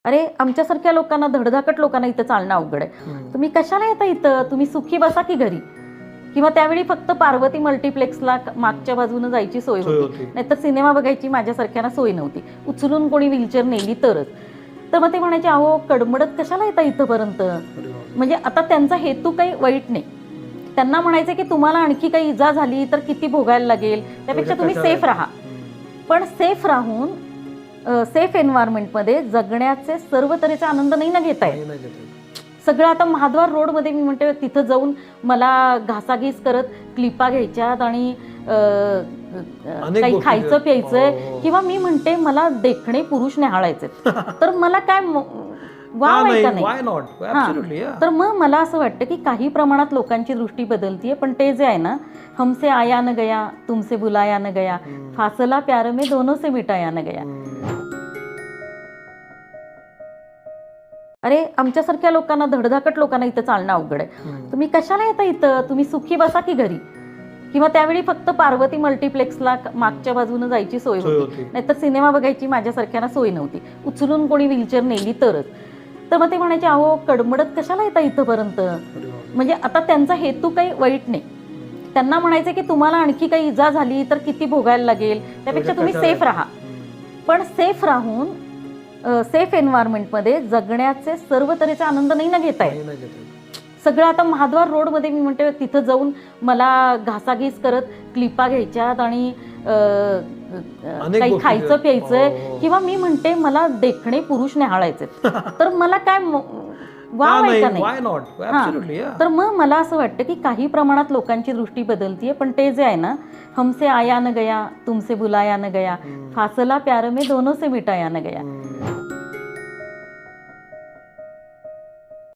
अरे, आमच्यासारख्या लोकांना, धडधाकट लोकांना इथं चालणं अवघड आहे. तुम्ही कशाला येता इथं? तुम्ही सुखी बसा की घरी. किंवा त्यावेळी फक्त पार्वती मल्टिप्लेक्सला मागच्या बाजूनं जायची सोय होती, नाहीतर सिनेमा बघायची माझ्यासारख्यांना सोय नव्हती. उचलून कोणी व्हीलचेअर नेली तरच. तर मग ते म्हणायचे, अहो कडमडत कशाला येता इथंपर्यंत? म्हणजे आता त्यांचा हेतू काही वाईट नाही. त्यांना म्हणायचं की तुम्हाला आणखी काही इजा झाली तर किती भोगायला लागेल, त्यापेक्षा तुम्ही सेफ राहा. पण सेफ राहून सेफ एन्व्हायरमेंटमध्ये जगण्याचे सर्व तऱ्हेचा आनंद नाही ना घेता येत. सगळं आता महाद्वार रोडमध्ये मी म्हणते तिथं जाऊन मला घासाघीस करत क्लिपा घ्यायच्यात आणि काही खायचं प्यायचंय, किंवा मी म्हणते मला देखणे पुरुष न्याहाळायचे, तर मला काय वाव आहे का नाही? तर मग मला असं वाटतं की काही प्रमाणात लोकांची दृष्टी बदलतीये, पण ते जे आहे ना, हमसे आया न गया, तुमसे बुलाया न गया, फासला प्यार में दोनों से मिटाया न गया. अरे, आमच्यासारख्या लोकांना, धडधाकट लोकांना इथं चालणं अवघड आहे. तुम्ही कशाला येता इथं? तुम्ही सुखी बसा की घरी. किंवा त्यावेळी फक्त पार्वती मल्टिप्लेक्सला मागच्या बाजूनं जायची सोय होती, नाहीतर सिनेमा बघायची माझ्यासारख्यांना सोय नव्हती. उचलून कोणी व्हीलचेअर नेली तरच. तर मग ते म्हणायचे, अहो कडमडत कशाला येता इथंपर्यंत? म्हणजे आता त्यांचा हेतू काही वाईट नाही. त्यांना म्हणायचं की तुम्हाला आणखी काही इजा झाली तर किती भोगायला लागेल, त्यापेक्षा तुम्ही सेफ राहा. पण सेफ राहून सेफ एन्व्हायरमेंटमध्ये जगण्याचे सर्व तऱ्हेचा आनंद नाही ना घेता येत. सगळं आता महाद्वार रोडमध्ये मी म्हणते तिथं जाऊन मला घासाघीस करत क्लिपा घ्यायच्यात आणि काही खायचं प्यायचंय, किंवा मी म्हणते मला देखणे पुरुष न्याहाळायचे, तर मला काय वाव आहे का नाही? तर मग मला असं वाटतं की काही प्रमाणात लोकांची दृष्टी बदलतीये, पण ते जे आहे ना, हमसे आया न गया, तुमसे बुलाया न गया, फासला प्यार में दोनों से मिटाया न गया.